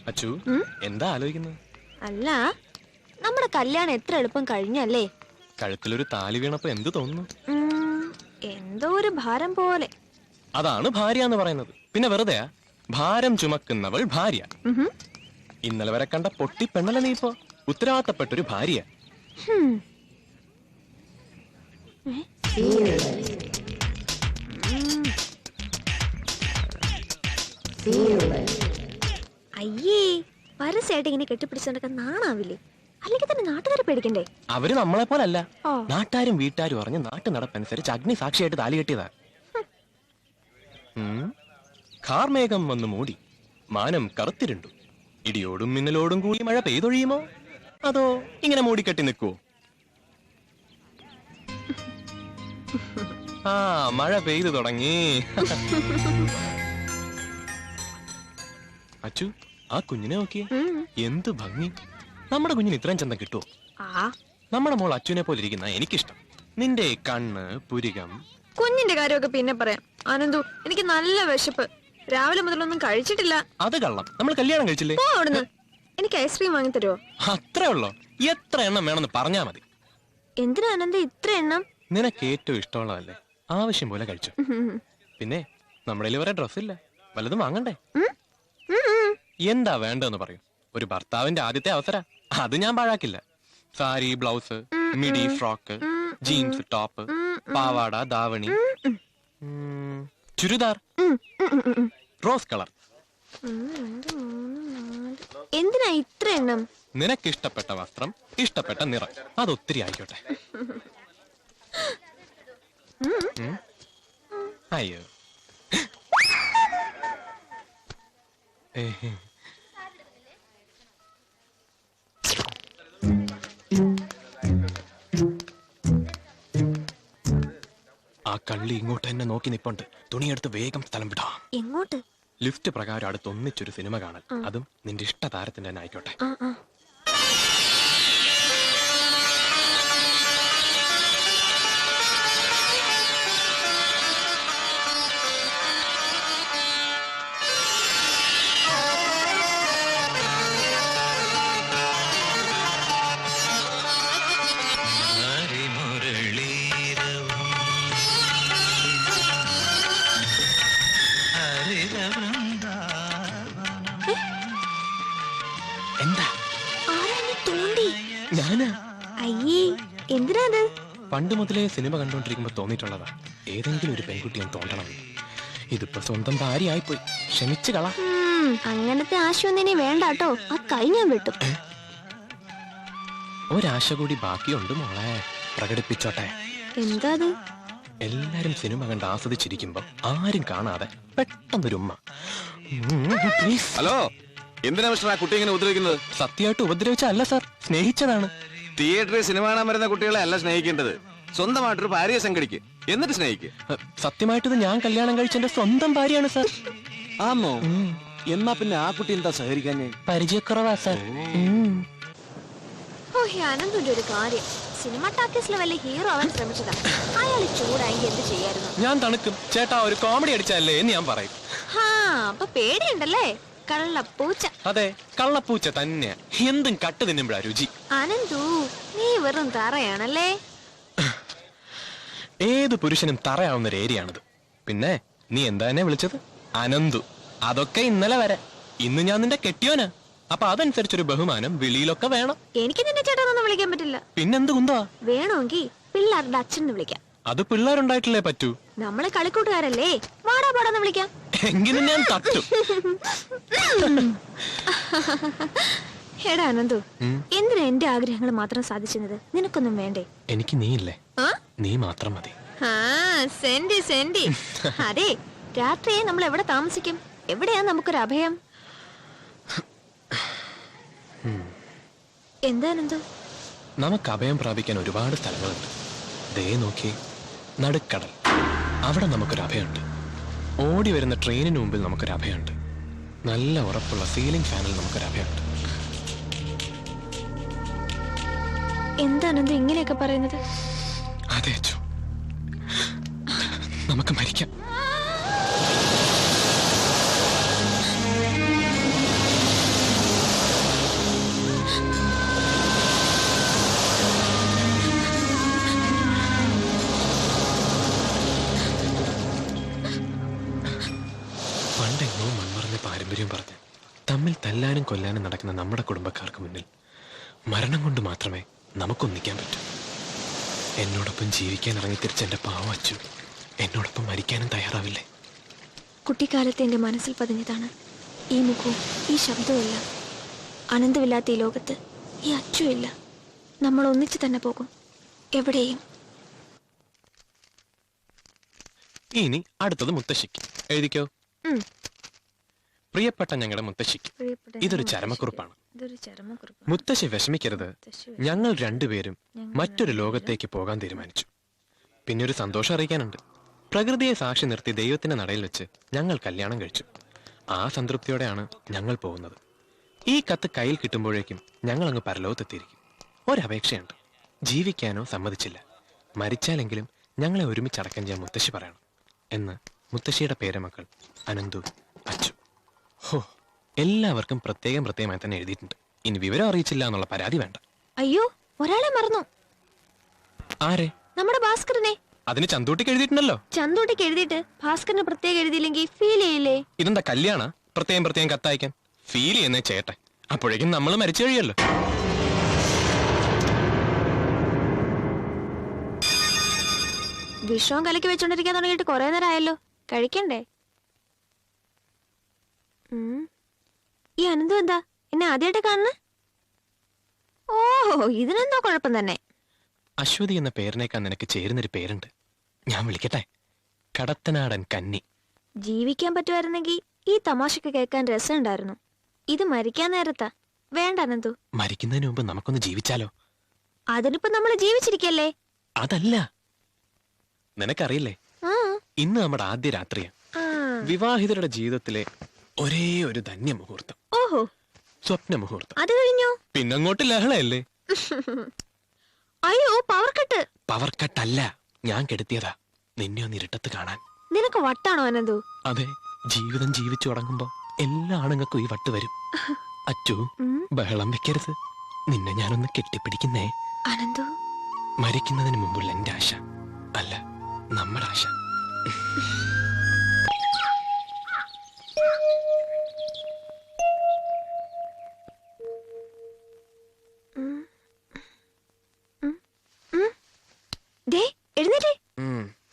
അച്ചു എന്താ ആലോചിക്കുന്നത്? അല്ല, നമ്മുടെ കല്യാണം എത്ര എളുപ്പം കഴിഞ്ഞല്ലേ? കഴുത്തിലൊരു താലി വീണപ്പോ എന്ത് തോന്നുന്നു? എന്തോ ഒരു ഭാരം പോലെ. അതാണ് ഭാര്യ എന്ന് പറയുന്നത്. പിന്നെ വെറുതെ ഭാരം ചുമക്കുന്നവൾ ഭാര്യ. ഇന്നലെ വരെ കണ്ട പൊട്ടി പെണ്ണല നീ ഇപ്പോ ഉത്തരവാദിത്തപ്പെട്ടൊരു ഭാര്യ. അയ്യേ, പരസ്യമായിട്ട് ഇങ്ങനെ കെട്ടിപ്പിടിച്ചോണ്ടൊക്കെ നാണാവില്ലേ? അല്ലെങ്കിൽ തന്നെ നാട്ടുകാരെ പേടിക്കണ്ടേ? അവര് നമ്മളെ പോലല്ല. നാട്ടുകാരും വീട്ടുകാരും അറിഞ്ഞ് നാട്ടു നടപ്പനുസരിച്ച് അഗ്നി സാക്ഷിയായിട്ട് താലി കെട്ടിയതാ. കാർമേഘം വന്ന് മൂടി, മാനം കറുത്തിരുണ്ടു, ഇടിയോടും മിന്നലോടും കൂടി മഴ പെയ്തൊഴിയുമോ, അതോ ഇങ്ങനെ മൂടിക്കെട്ടി നിൽക്കുവോ? ആ മഴ പെയ്തു തുടങ്ങി. അച്ചു, ആ കുഞ്ഞിനെ നോക്കിയേ, എന്ത് ഭംഗി. നമ്മുടെ കുഞ്ഞിന് ഇത്രയും ചന്തം കിട്ടുമോ? നമ്മുടെ മോൾ അച്ചുവിനെ പോലെ ഇരിക്കുന്ന എനിക്കിഷ്ടം. നിന്റെ കണ്ണ്, പുരികം. കുഞ്ഞിന്റെ കാര്യമൊക്കെ പിന്നെ പറയാം. ആനന്ദു, എനിക്ക് നല്ല വിശപ്പ്. രാവിലെ മുതലൊന്നും കഴിച്ചിട്ടില്ല. അത് കള്ളം. നമ്മൾ കല്യാണം കഴിച്ചില്ലേ? അവിടുന്ന് എനിക്ക് ഐസ്ക്രീം വാങ്ങി തരുമോ? അത്രേ ഉള്ളോ? എത്ര എണ്ണം വേണമെന്ന് പറഞ്ഞാ മതി. എന്തിനാ ആനന്ദ ഇത്ര എണ്ണം? നിനക്ക് ഏറ്റവും ഇഷ്ടമുള്ളതല്ലേ, ആവശ്യം പോലെ കഴിച്ചു. പിന്നെ നമ്മുടെ വേറെ ഡ്രസ്സില്ല, വല്ലതും വാങ്ങണ്ടേ? എന്താ വേണ്ടെന്ന് പറയൂ. ഒരു ഭർത്താവിന്റെ ആദ്യത്തെ അവസര, അത് ഞാൻ പാഴാക്കില്ല. Sari, blouse, midi, frock, jeans top, പാവാട, ദാവണി, ചുരിദാർ, റോസ് കളർ. എന്തിനാ ഇത്ര എണ്ണം? നിനക്കിഷ്ടപ്പെട്ട വസ്ത്രം, ഇഷ്ടപ്പെട്ട നിറം, അതൊത്തിരി ആയിക്കോട്ടെ. അയ്യോ, ആ കള്ളി ഇങ്ങോട്ട് തന്നെ നോക്കി നിപ്പുണ്ട്. തുണിയെടുത്ത് വേഗം സ്ഥലം വിടാം. എങ്ങോട്ട്? ലിഫ്റ്റ് പ്രകാരം അടുത്ത് ഒന്നിച്ചൊരു സിനിമ കാണാൻ, അതും നിന്റെ ഇഷ്ട താരത്തിന്റെ തന്നെ ആയിക്കോട്ടെ. എന്താ? ഞാനാ. അയ്യേ, എന്തിനാ? പണ്ട് മുതലേ സിനിമ കണ്ടോണ്ടിരിക്കുമ്പോ തോന്നിയിട്ടുള്ളതാ, ഏതെങ്കിലും ഒരു പെൺകുട്ടിയെ തോന്നണം. ഇതിപ്പോ സ്വന്തം ഭാര്യ ആയിപ്പോയി. ക്ഷമിച്ചു കള. അങ്ങനത്തെ ആശയൊന്നും വേണ്ടാട്ടോ. ആ കൈ ഞാൻ വിട്ടു. ഒരാശ കൂടി ബാക്കിയുണ്ട് മോളെ, പ്രകടിപ്പിച്ചോട്ടെ. എന്താ അത്? എല്ലാരും സിനിമ കണ്ട് ആസ്വദിച്ചിരിക്കുമ്പോ ആരും കാണാതെ പെട്ടെന്നൊരു ഉമ്മ. ഹലോ, എന്തിനാ മിസ്റ്റർ ആ കുട്ടി ഇങ്ങനെ ഉപദ്രവിക്കുന്നത്? സത്യമായിട്ട് ഉപദ്രവിച്ചല്ല സാർ, സ്നേഹിച്ചതാണ്. തിയേറ്ററിൽ സിനിമ കാണാൻ വരുന്ന കുട്ടികളെ അല്ല സ്നേഹിക്കേണ്ടത്, സ്വന്തമായിട്ടൊരു ഭാര്യയെ സംഘടിക്ക്, എന്നിട്ട് സ്നേഹിക്ക്. സത്യമായിട്ടത് ഞാൻ കല്യാണം കഴിച്ച എന്റെ സ്വന്തം ഭാര്യയാണ് സാർ. ആന്നോ? എന്നാ പിന്നെ ആ കുട്ടി എന്താ സഹകരിക്കാൻ? പരിചയക്കുറവാ സാർ. അനന്തുന്റെ ഒരു കാര്യം, സിനിമ ടാക്കീസിലെ വല്ല ഹീറോ ആവാൻ ശ്രമിച്ചതാ. അയാൾ ചൂടായി എന്ത് ചെയ്യായിരുന്നു? ഞാൻ തണുക്കും. ചേട്ടാ ഒരു കോമഡി അടിച്ചല്ലേ എന്ന് ഞാൻ പറയും. അപ്പൊ പേടിയുണ്ടല്ലേ? കള്ളപ്പൂച്ച. അതെ, കള്ളപ്പൂച്ച തന്നെ. എന്തും കട്ട് തിന്നുമ്പോഴാ രുചി. അനന്തു, നീ വെറും തറയാണല്ലേ. ഏത് പുരുഷനും തറയാവുന്ന ഒരു ഏരിയാണിത്. പിന്നെ നീ എന്താ എന്നെ വിളിച്ചത്? അനന്തു. അതൊക്കെ ഇന്നലെ വരെ. ഇന്ന് ഞാൻ നിന്റെ കെട്ടിയോനാ. അപ്പൊ അതനുസരിച്ചൊരു ബഹുമാനം വിളിയിലൊക്കെ വേണം. എനിക്ക് നിന്നെ ചേട്ടനൊന്നും വിളിക്കാൻ പറ്റില്ല. പിന്നെന്ത് കുന്താ? വേണമെങ്കിൽ പിള്ളേരുടെ അച്ഛൻ വിളിക്കാം. അത് പിള്ളേരുണ്ടായിട്ടില്ലേ പറ്റൂ. നമ്മളെ കളിക്കൂട്ടുകാരല്ലേ, വാടാ പാടാന്ന് വിളിക്കാം. എങ്കിലും ഞാൻ തട്ടും. എടാ അനന്തു, എന്തിനാ എന്റെ ആഗ്രഹങ്ങൾ മാത്രം സാധിച്ചത്? നിനക്കൊന്നും വേണ്ടേ? എനിക്ക് നീയില്ലേ, നീ മാത്രം മതി. Senti senti. അതെ, രാത്രിയെ നമ്മൾ എവിടെ താമസിക്കും? എവിടെയാ നമുക്കൊരു അഭയം? എന്താ അനന്തു? നമുക്ക് അഭയം പ്രാപിക്കാൻ ഒരുപാട് സ്ഥലങ്ങളുണ്ട്. ദേ നോക്കി, നടുക്കടൽ, അവിടെ നമുക്കൊരു അഭയമുണ്ട്. ഓടി വരുന്ന ട്രെയിനിന് മുമ്പിൽ നമുക്കൊരു അഭയമുണ്ട്. നല്ല ഉറപ്പുള്ള സീലിംഗ് ഫാനിൽ നമുക്കൊരു അഭയമുണ്ട്. എന്താ അനന്തു ഇങ്ങനെയൊക്കെ പറയുന്നത്? അതെ അച്ചു, നമുക്ക് മരിക്കാം. തമ്മിൽ തല്ലാനും കൊല്ലാനും നടക്കുന്ന നമ്മുടെ കുടുംബക്കാർക്ക് മുന്നിൽ മരണം കൊണ്ട് മാത്രമേ നമുക്കൊന്നിക്കാൻ പറ്റൂ. എന്നോടൊപ്പം ജീവിക്കാൻ ഇറങ്ങിത്തിരിച്ച എൻ്റെ പാവ അച്ചു എന്നോടൊപ്പം മരിക്കാനും തയ്യാറാവില്ലേ? കുട്ടിക്കാലത്ത് എൻ്റെ മനസ്സിൽ പതിഞ്ഞതാണ് ഈ മുഖവും ഈ ശബ്ദവുമെല്ലാം. അനന്തമില്ലാത്ത ഈ ലോകത്ത് ഈ അച്ചുമില്ല. നമ്മൾ ഒന്നിച്ചു തന്നെ പോകും എവിടെയും. ഇനി അടുത്തത് മുത്തശ്ശിക്ക്. എഴുതിക്കോ. പ്രിയപ്പെട്ട ഞങ്ങളുടെ മുത്തശ്ശിക്ക്. ഇതൊരു ചരമക്കുറിപ്പാണ്. മുത്തശ്ശി വിഷമിക്കരുത്. ഞങ്ങൾ രണ്ടുപേരും മറ്റൊരു ലോകത്തേക്ക് പോകാൻ തീരുമാനിച്ചു. പിന്നെ ഒരു സന്തോഷം അറിയിക്കാനുണ്ട്. പ്രകൃതിയെ സാക്ഷി നിർത്തി ദൈവത്തിന്റെ നടയിൽ വെച്ച് ഞങ്ങൾ കല്യാണം കഴിച്ചു. ആ സംതൃപ്തിയോടെയാണ് ഞങ്ങൾ പോകുന്നത്. ഈ കത്ത് കയ്യിൽ കിട്ടുമ്പോഴേക്കും ഞങ്ങൾ അങ്ങ് പരലോകത്തെത്തിയിരിക്കും. ഒരപേക്ഷയുണ്ട്. ജീവിക്കാനോ സമ്മതിച്ചില്ല. മരിച്ചാലെങ്കിലും ഞങ്ങളെ ഒരുമിച്ചടക്കം ചെയ്യാൻ മുത്തശ്ശി പറയണം എന്ന് മുത്തശ്ശിയുടെ പേരമക്കൾ അനന്തു, അച്ചു. ഹോ, എല്ലാവർക്കും പ്രത്യേകമായി തന്നെ എഴുതിയിട്ടുണ്ട്. ഇനി വിവരം അറിയിച്ചില്ല എന്നുള്ള പരാതി വേണ്ട. അയ്യോ, ഒരാളെ മറന്നു. ആരെ? നമ്മുടെ ഭാസ്കരനെ. അതിന് ചന്തൂട്ടിക്ക് എഴുതിയിട്ടുണ്ടല്ലോ. ചന്തൂട്ടിക്ക് എഴുതിയിട്ട് ഭാസ്കരന് പ്രത്യേകം എഴുതിയില്ലെങ്കിൽ ഫീൽ ചെയ്യില്ലേ? ഇതെന്താ കല്യാണ പ്രത്യേകം കത്തയക്കാൻ? ഫീൽ ചെയ്യുന്നേ ചേട്ടെ. അപ്പോഴേക്കും നമ്മൾ മരിച്ചു കഴിയല്ലോ. വിഷവും കലക്കി വെച്ചോണ്ടിരിക്കാൻ തുടങ്ങിയിട്ട് കുറെ നേരം ആയല്ലോ. കഴിക്കണ്ടേ? ഈ അനന്തു എന്താ എന്നെ ആദ്യമായിട്ട് കാണുന്ന? ഓഹോ, ഇതിനെന്തോ കുഴപ്പം തന്നെ. അശ്വതി എന്ന പേരിനേക്കാൾ നിനക്ക് ചേരുന്നൊരു പേരുണ്ട്. ഞാൻ വിളിക്കട്ടെ? കടത്തനാടൻ കന്നി. ജീവിക്കാൻ പറ്റുമായിരുന്നെങ്കിൽ ഈ തമാശക്ക് കേൾക്കാൻ രസമുണ്ടായിരുന്നു. ഇത് മരിക്കാൻ നേരത്താ. വേണ്ട അനന്തു. മരിക്കുന്നതിന് മുമ്പ് നമുക്കൊന്ന് ജീവിച്ചാലോ? അതിനിപ്പോ നമ്മള് ജീവിച്ചിരിക്കല്ലേ. അതല്ല, നിനക്കറിയില്ലേ, ഇന്ന് നമ്മുടെ ആദ്യ രാത്രിയാ. വിവാഹിതരുടെ ജീവിതത്തിലെ ഒരേ ഒരു ധന്യ മുഹൂർത്തം. ഓഹോ, സ്വപ്ന മുഹൂർത്തം. അത് കഴിഞ്ഞോ? പിന്നങ്ങോട്ട് ലഹളയല്ലേ? അയ്യോ, പവർ കട്ട്. പവർ കട്ടല്ല, ഞാൻ കെടുത്തിയതാ നിന്നെ ഒന്ന് ഇരുട്ടത്ത് കാണാൻ. നിനക്ക് വട്ടാണോ അനന്തു? അതെ, ജീവിതം ജീവിച്ചു തുടങ്ങുമ്പോ എല്ലാ ആണുങ്ങൾക്കും ഈ വട്ട് വരും. അച്ചു, ബഹളം വെക്കരുത്. നിന്നെ ഞാനൊന്ന് കെട്ടിപ്പിടിക്കുന്നേ. അനന്തു, മരിക്കുന്നതിന് മുമ്പുള്ള എന്റെ ആശ അല്ല, നമ്മുടെ ആശ.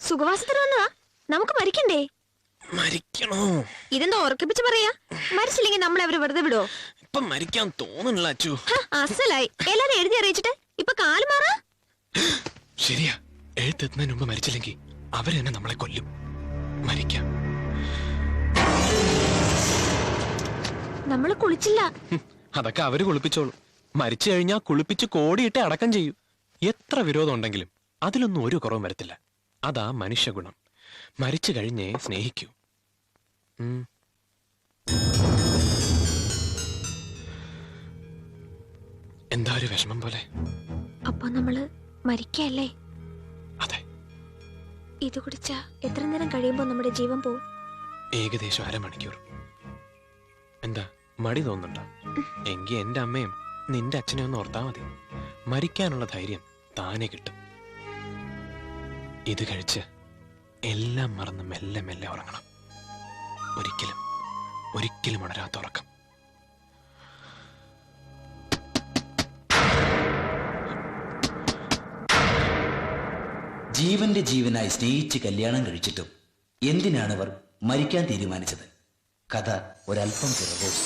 സുഖവാസത്തിന് വന്നതാ. നമുക്ക് മരിക്കണ്ടേ? മരിക്കണോ? ഇതെന്താ ഉറക്കിപ്പിച്ച് പറയാ? മരിച്ചില്ലെങ്കിൽ നമ്മളെ അവര് വെറുതെ വിടോ? ഇപ്പൊ മരിക്കാൻ തോന്നുന്നില്ല അച്ചു. അസലായി. എല്ലാരും എഴുതി അറിയിച്ചിട്ട് ഇപ്പൊ കാല് മാറാ. ശരിയാ, എഴുത്തെത്തുന്നതിന് മുമ്പ് മരിച്ചില്ലെങ്കിൽ അവര് തന്നെ നമ്മളെ കൊല്ലും. മരിക്കാം. നമ്മള് കുളിച്ചില്ല. അതൊക്കെ അവര് കുളിപ്പിച്ചോളൂ. മരിച്ചു കഴിഞ്ഞാ കുളിപ്പിച്ച് കോടിയിട്ട് അടക്കം ചെയ്യും. എത്ര വിരോധം ഉണ്ടെങ്കിലും അതിലൊന്നും ഒരു കുറവും വരത്തില്ല. അതാ മനുഷ്യഗുണം. മരിച്ചു കഴിഞ്ഞേ സ്നേഹിക്കൂ. എന്താ ഒരു വിഷമം പോലെ? അപ്പൊ നമ്മള് മരിക്കല്ലേ? അതെ. ഇത് കുടിച്ചാ എത്ര നേരം കഴിയുമ്പോ നമ്മുടെ ജീവൻ പോവും? ഏകദേശം 1/2 മണിക്കൂർ. എന്താ മടി തോന്നുന്നുണ്ടോ? എങ്കി എന്റെ അമ്മയും നിന്റെ അച്ഛനെ ഒന്ന് ഓർത്താ മതി. മരിക്കാനുള്ള ധൈര്യം താനെ കിട്ടും. ഇത് കഴിച്ച് എല്ലാം മറന്ന് മെല്ലെ മെല്ലെ ഉറങ്ങണം. ഒരിക്കലും ഉണരാത്ത ഉറക്കം. ജീവന്റെ ജീവനായി സ്നേഹിച്ച് കല്യാണം കഴിച്ചിട്ടും എന്തിനാണവർ മരിക്കാൻ തീരുമാനിച്ചത്? കഥ ഒരല്പം പിറകോട്ട്.